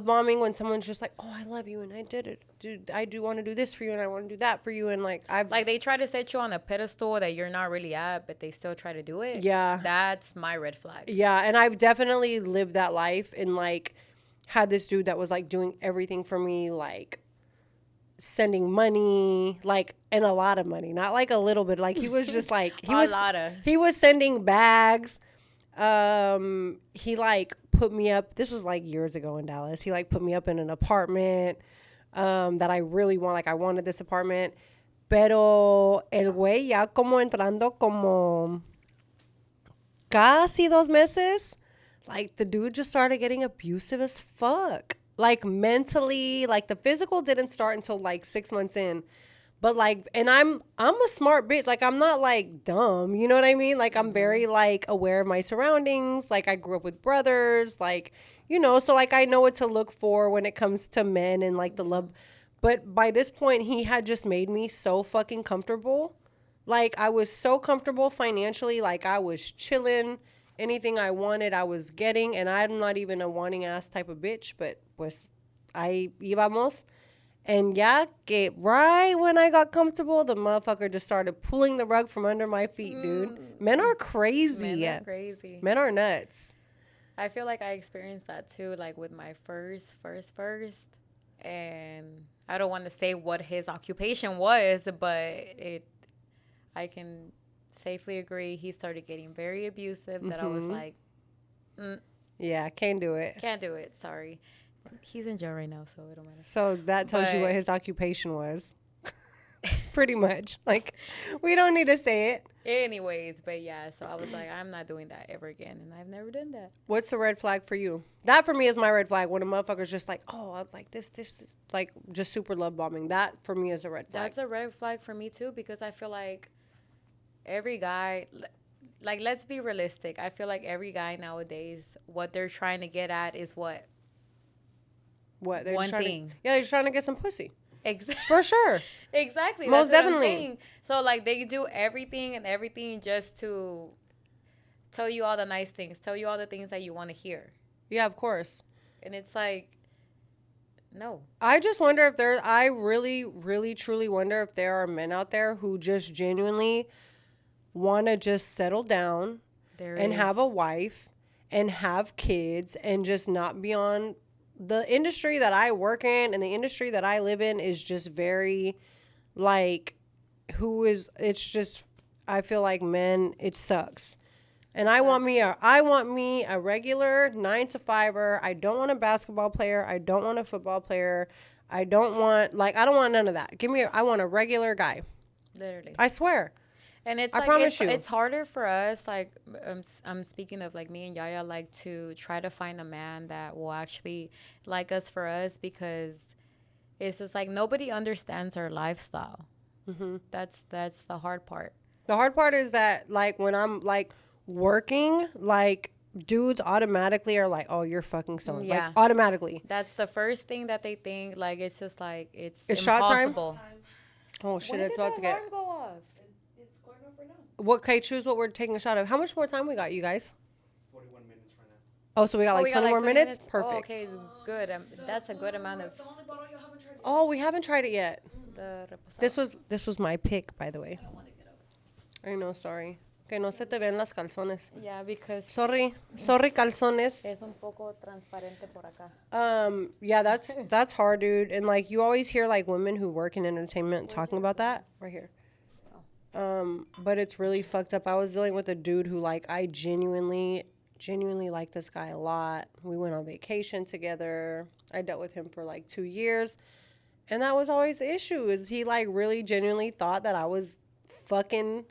bombing, when someone's just like, oh, I love you and I did it. Dude, I do want to do this for you and I want to do that for you, and like they try to set you on a pedestal that you're not really at, but they still try to do it. Yeah. That's my red flag. Yeah, and I've definitely lived that life and like had this dude that was like doing everything for me, like sending money, like, and a lot of money, not like a little bit. Like he was just like he was sending bags. He like put me up. This was like years ago in Dallas. He like put me up in an apartment that I really want. Like I wanted this apartment, pero el güey ya como entrando como casi 2 meses, like the dude just started getting abusive as fuck. Like mentally, like the physical didn't start until like 6 months in. But like, and I'm a smart bitch. Like I'm not like dumb, you know what I mean? Like I'm very like aware of my surroundings. Like I grew up with brothers, like, you know, so like I know what to look for when it comes to men and like the love. But by this point, he had just made me so fucking comfortable. Like I was so comfortable financially. Like I was chilling. Anything I wanted, I was getting. And I'm not even a wanting ass type of bitch, but pues ahí íbamos. And yeah, right when I got comfortable, the motherfucker just started pulling the rug from under my feet, dude. Men are crazy. Men are crazy. Men are nuts. I feel like I experienced that too, like with my first. And I don't want to say what his occupation was, but I can safely agree he started getting very abusive that I was like, Yeah, can't do it. can't do it. Sorry. He's in jail right now, so it don't matter. So that tells you what But- his occupation was. Pretty much. Like, we don't need to say it. Anyways, but yeah, so I was like, I'm not doing that ever again, and I've never done that. What's the red flag for you? That for me is my red flag. When a motherfucker's just like, oh, I like this, like just super love bombing. That for me is a red flag. That's a red flag for me too, because I feel like every guy, like, let's be realistic. I feel like every guy nowadays, what they're trying to get at is what? What? They're One just trying thing. yeah, they're just trying to get some pussy. Exactly. For sure. Exactly. Most That's what definitely. I'm saying. So, like, they do everything just to tell you all the nice things, tell you all the things that you want to hear. Yeah, of course. And it's like, no. I just wonder if I really, really, truly wonder if there are men out there who just genuinely want to just settle down and have a wife and have kids and just not be on the industry that I work in, and the industry that I live in is just very like it's just, I feel like men, it sucks. And I want me a regular 9 to 5er. I don't want a basketball player. I don't want a football player. I don't want none of that. I want a regular guy. Literally. I swear. And it's I like promise you. it's harder for us, like I'm speaking of like me and YaYa, like to try to find a man that will actually like us for us, because it's just like nobody understands our lifestyle. Mm-hmm. That's the hard part. The hard part is that, like, when I'm like working, like, dudes automatically are like, oh, you're fucking so, Yeah. like, automatically. That's the first thing that they think. Like, it's just like it's It's shot time? impossible. Oh shit, When it's did about the to get. alarm go off? It's going off right now. What? Okay, choose what we're taking a shot of. How much more time we got, you guys? 41 minutes right now. Oh, so we got like 20 more minutes? Perfect. Oh, okay, good. That's a good amount of The only bottle you haven't tried. Oh, we haven't tried it yet. the reposado. This was my pick, by the way. I don't want to get up. I know, sorry. Que no se te ven las calzones. Yeah, because Sorry, calzones. es un poco transparente por acá. Yeah, that's hard, dude. And like, you always hear like women who work in entertainment talking about that right here. But it's really fucked up. I was dealing with a dude who, like, I genuinely like this guy a lot. We went on vacation together. I dealt with him for like 2 years, and that was always the issue. Is he like really genuinely thought that I was fucking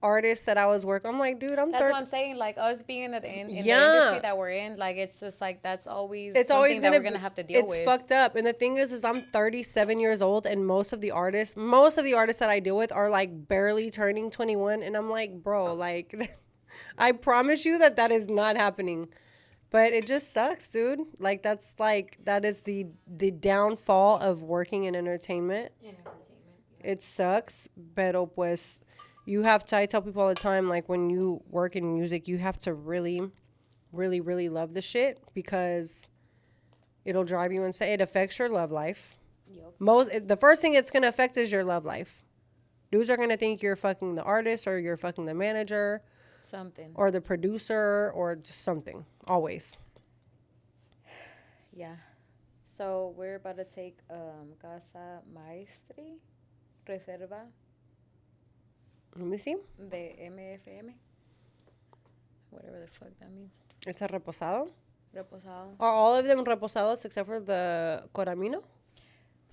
artists that I was working. I'm like, dude, I'm That's 30. what I'm saying. Like us being in the Yeah. industry that we're in, like it's just like that's always It's something always that gonna we're gonna be- have to deal it's with. fucked up. And the thing is I'm 37 years old, and most of the artists that I deal with are like barely turning 21, and I'm like, bro, like I promise you that is not happening. But it just sucks, dude. Like that is the downfall of working in entertainment. It sucks, pero pues you have to, I tell people all the time, like when you work in music, you have to really, really, really love the shit, because it'll drive you insane. It affects your love life. Yup. The first thing it's going to affect is your love life. Dudes are going to think you're fucking the artist, or you're fucking the manager, Something. or the producer, or just something. Always. Yeah. So we're about to take Casa Maestri Reserva Let me see. de MFM. Whatever the fuck that means. It's a reposado. Reposado. Are all of them reposados except for the Coramino?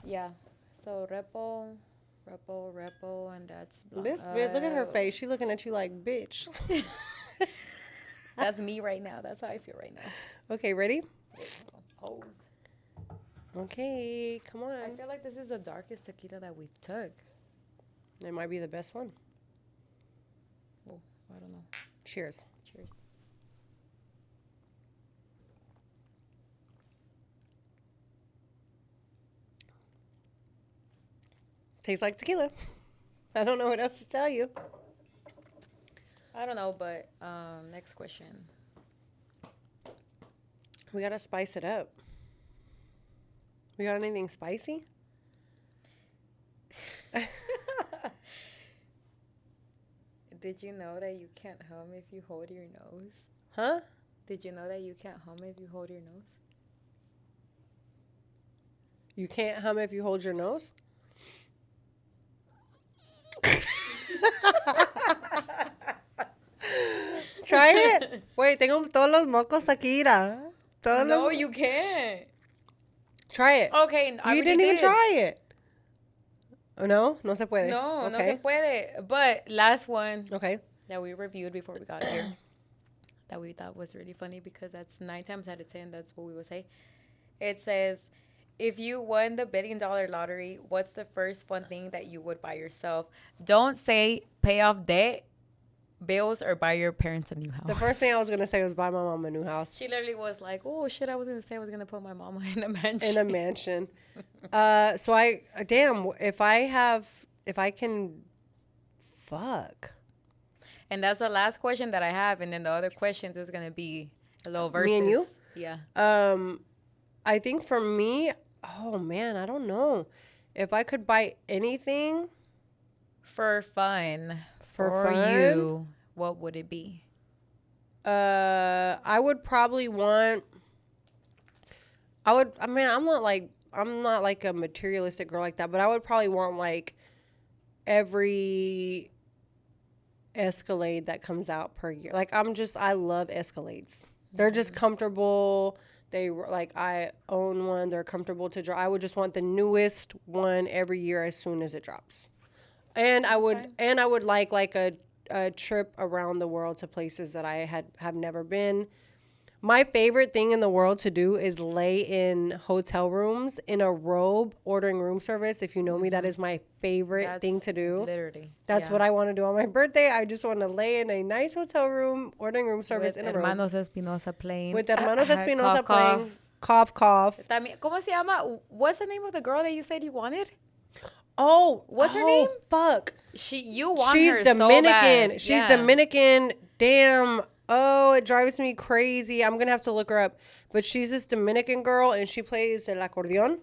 Yeah. So repo, and that's This bitch, look at her face. She looking at you like, bitch. That's me right now. That's how I feel right now. Okay, ready? Oh. Okay, come I on. feel like this is the darkest tequila that we've took. It might be the best one. Oh, I don't know. Cheers. Cheers. Tastes like tequila. I don't know what else to tell you. I don't know, but next question. We gotta spice it up. We got anything spicy? Did you know that you can't hum if you hold your nose? Huh? Did you know that you can't hum if you hold your nose? You can't hum if you hold your nose? Try it. Wait, tengo todos los mocos aquí, mira. Todos No, los... you can't. Try it. Okay, I You already didn't even did. try it. Oh, no? No se puede. No, no Okay. se puede. But last one Okay. that we reviewed before we got here that we thought was really funny because that's 9 times out of 10, that's what we would say. It says, if you won the $1 billion lottery, what's the first fun thing that you would buy yourself? Don't say pay off debt, bills, or buy your parents a new house. The first thing I was going to say was buy my mom a new house. She literally was like, oh, shit, I was going to say I was going to put my mama in a mansion. In a mansion. If I can, fuck. And that's the last question that I have. And then the other questions is going to be a little verses. Me and you? Yeah. I think for me, oh man, I don't know. If I could buy anything For fun. for fun, you, what would it be? I would probably want. I mean, I'm not like a materialistic girl like that, but I would probably want like every Escalade that comes out per year. Like I love Escalades. They're just comfortable. I own one. They're comfortable to drive. I would just want the newest one every year as soon as it drops. And I would like a trip around the world to places that I have never been. My favorite thing in the world to do is lay in hotel rooms in a robe ordering room service. If you know me, that is my favorite thing to do. Literally. That's what I want to do on my birthday. I just want to lay in a nice hotel room ordering room service With in a robe. Hermanos Espinoza playing. With Hermanos Espinoza Cough, playing. Cough, cough. También, ¿cómo se llama? What's the name of the girl that you said you wanted? Oh, What's her name? Fuck. You want She's her Dominican. so bad. She's Yeah. Dominican. Damn. Oh, it drives me crazy. I'm gonna have to look her up. But she's this Dominican girl, and she plays el accordion.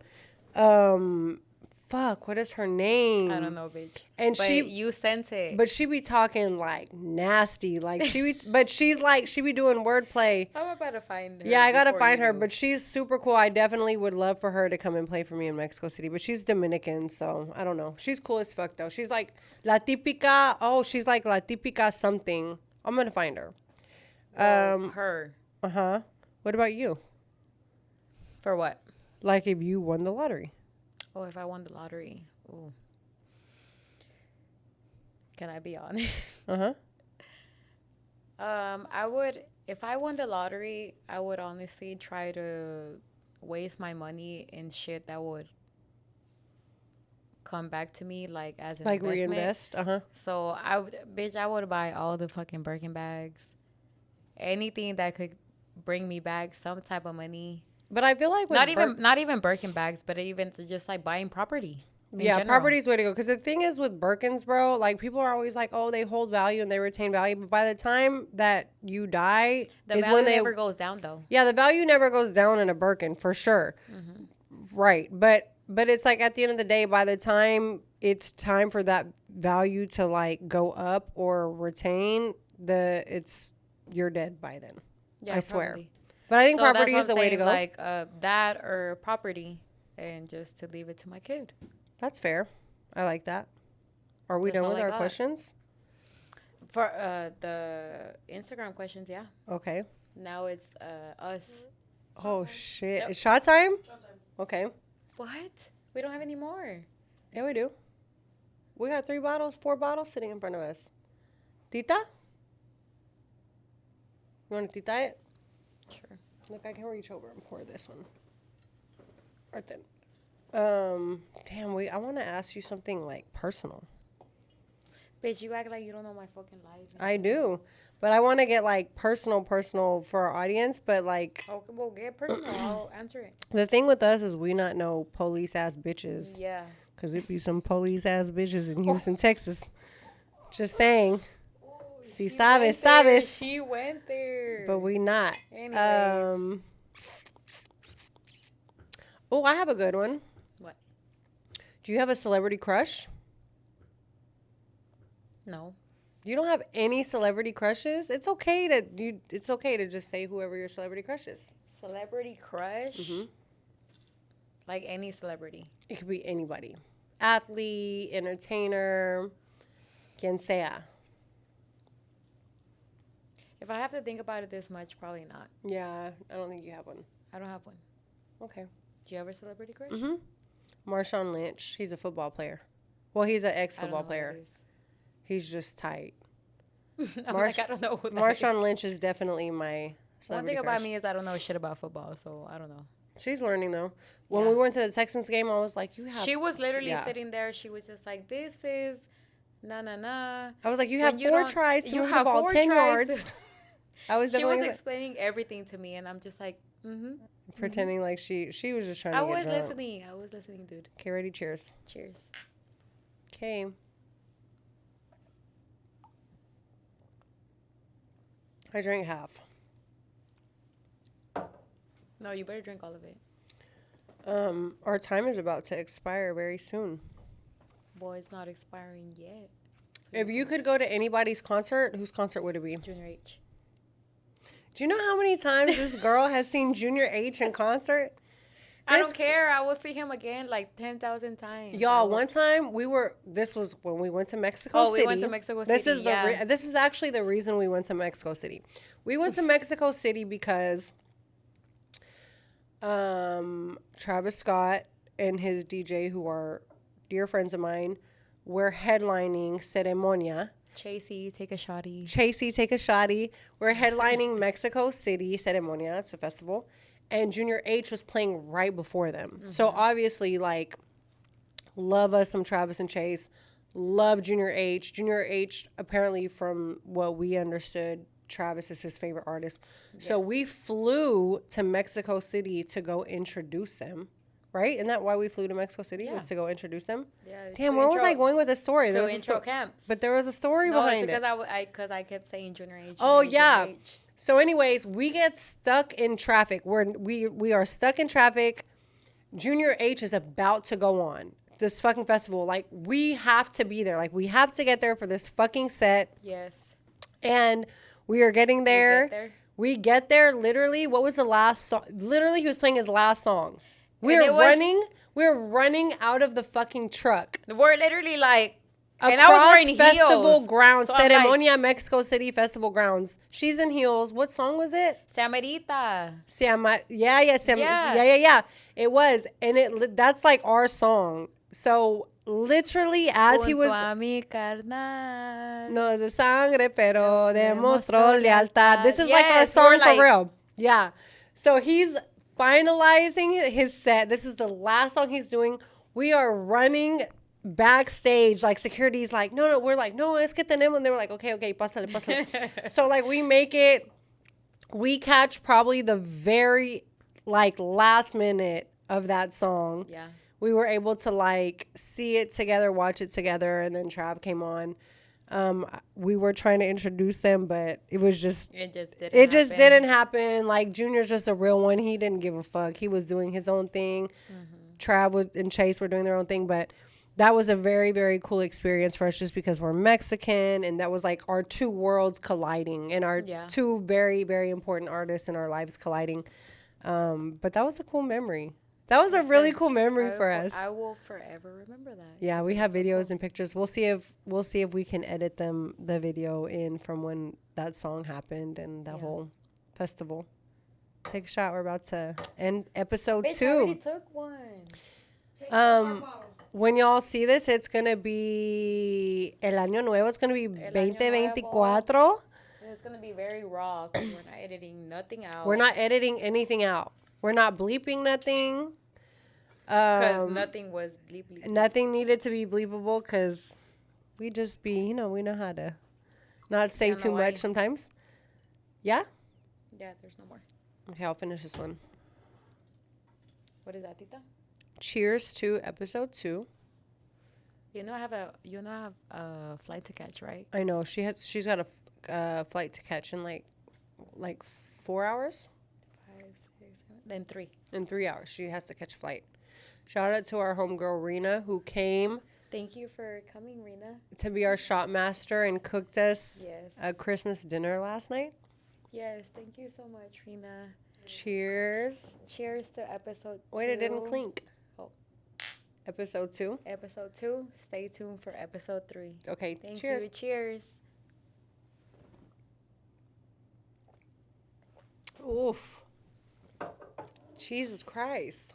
Fuck. What is her name? I don't know, bitch. And but you sent it. But she be talking like nasty. Like but she be doing wordplay. I'm about to find her. Yeah, I gotta before find you her, do. but she's super cool. I definitely would love for her to come and play for me in Mexico City. But she's Dominican, so I don't know. She's cool as fuck though. She's like la típica. Oh, she's like la típica something. I'm gonna find her. Her. Uh-huh. What about you? For what? Like if you won the lottery. Oh, if I won the lottery. Ooh. Can I be honest? Uh-huh. I would, if I won the lottery, I would honestly try to waste my money in shit that would come back to me, like as an investment. Reinvest. Uh-huh. So I would buy all the fucking Birkin bags, anything that could bring me back some type of money. But I feel like not even Birkin bags, but even just like buying property. Yeah, property's way to go. Because the thing is with Birkins, bro, like people are always like, oh, they hold value and they retain value. But by the time that you die, The is value when they never goes down though. Yeah, the value never goes down in a Birkin for sure. Mm-hmm. Right. But it's like at the end of the day, by the time it's time for that value to like go up or retain, you're dead by then. Yeah, I swear. probably. But I think So property that's is the what I'm way to saying, go. Like that or property, and just to leave it to my kid. That's fair. I like that. Are we That's done all with I our got. questions? For the Instagram questions, yeah. Okay. Now it's us. Oh, shit. Yep. It's shot time? Shot time. Okay. What? We don't have any more. Yeah, we do. We got 4 bottles sitting in front of us. Tita? You want to tita it? Sure. Look, I can reach over and pour this one. Right then. Damn, I want to ask you something like personal. Bitch, you act like you don't know my fucking life. I do. But I want to get like personal for our audience. But like, Okay, well, get personal. I'll answer it. the thing with us is we not know police ass bitches. Yeah. Because it be some police ass bitches in Houston, Texas. Just saying. Si sabes. She went there. But we not. Anyways. Oh, I have a good one. What? Do you have a celebrity crush? No. You don't have any celebrity crushes? It's okay to just say whoever your celebrity crush is. Celebrity crush? Mhm. Like any celebrity. It could be anybody. Athlete, entertainer, quien sea. If I have to think about it this much, probably not. Yeah, I don't think you have one. I don't have one. Okay. Do you have a celebrity crush? Mhm. Marshawn Lynch. He's a football player. Well, he's an I don't know ex-football who player. that is. He's just tight. I'm like, I don't know who that Marshawn is. Lynch is definitely my One celebrity thing crush. about me is I don't know shit about football, so I don't know. She's learning though. When Yeah. we went to the Texans game, I was like, "You have." She was literally yeah. sitting there. She was just like, "This is na na na." I was like, "You When have you 4 don't- tries to you move the have ball 4 10 tries to- yards." I was She was definitely explaining everything to me, and I'm just like, mm-hmm. pretending like she was just trying to I get was drunk. listening. I was listening, dude. Okay, ready? Cheers. Cheers. Okay. I drank half. No, you better drink all of it. Our time is about to expire very soon. Boy, it's not expiring yet. So If you could go to anybody's concert, whose concert would it be? Junior H. Do you know how many times this girl has seen Junior H in concert? I This- don't care. I will see him again like 10,000 times. Y'all, one time this was when we went to Mexico City. Oh, we went to Mexico This City, is yeah. this is actually the reason we went to Mexico City. We went to Mexico City because Travis Scott and his DJ, who are dear friends of mine, were headlining Ceremonia. Chasey, take a shotty. Chasey, take a shotty. We're headlining Mexico City Ceremonia. It's a festival. And Junior H was playing right before them. So obviously, like, love us some Travis and Chase. Love Junior H. Junior H, apparently, from what we understood, Travis is his favorite artist. So we flew to Mexico City to go introduce them. Right? Isn't that why we flew to Mexico City? Was Yeah. to go introduce them? Yeah. Damn, to where was intro- I going with the story? There To was a intro sto- camps. But there was a story No, it's behind because it. because I kept saying Junior H. Oh, Junior H, yeah. Junior H. So, anyways, we get stuck in traffic. We are stuck in traffic. Junior H is about to go on this fucking festival. Like, we have to be there. Like, we have to get there for this fucking set. Yes. And we are getting there. get there. We get there. Literally, what was the last song? Literally, he was playing his last song. And it was- We're running out of the fucking truck. We're literally like, and I Across was wearing festival heels. grounds, So I'm like, Ceremonia, Mexico City Festival grounds. She's in heels. What song was it? Se amerita. Yeah. It was, and that's like our song. So literally, as he was, Junto a mi carnal. no es de sangre, pero demostró lealtad. This is like our Yes, song we're like- for real. Yeah. So he's finalizing his set. This is the last song he's doing. We are running backstage, like security's like, no, we're like, no, es que tenemos, and they were like, okay, pásale. So like we make it, we catch probably the very like last minute of that song. Yeah. We were able to like see it together, watch it together, and then Trav came on. We were trying to introduce them, but it was just It just didn't it just happen. didn't happen. Like Junior's just a real one. He didn't give a fuck. He was doing his own thing. Trav and Chase were doing their own thing, but that was a very, very cool experience for us just because we're Mexican, and that was like our two worlds colliding and our Yeah. two very, very important artists in our lives colliding. But that was a cool memory. That was a really cool memory for us. I will forever remember that. Yeah, we It have was so videos cool. and pictures. We'll see if we can edit the video in from when that song happened and that Yeah. whole festival. Take a shot. We're about to end episode Bitch, I already 2. took one. Take Um, the bottle. When y'all see this, it's gonna be El Año Nuevo. It's gonna be Año 2024. It's gonna be very raw because we're not editing nothing out. We're not editing anything out. We're not bleeping nothing. because nothing was bleep bleep. Nothing needed to be bleepable because we just be, we know how to not say Yeah, too no way. much sometimes. Yeah? Yeah, there's no more. Okay, I'll finish this one. What is that, Tita? Cheers to episode 2. You know I have a flight to catch, right? I know she's got a flight to catch in like 4 hours. 5, 6, 7, then 3. In 3 hours, she has to catch a flight. Shout out to our homegirl Rena who came. Thank you for coming, Rena. To be our shot master and cooked us Yes. a Christmas dinner last night. Yes, thank you so much, Rena. Cheers. Cheers to episode 2. Wait, it didn't clink. Oh. Episode 2. Episode 2. Stay tuned for episode 3. Okay, Thank cheers. you. Cheers. Oof. Jesus Christ.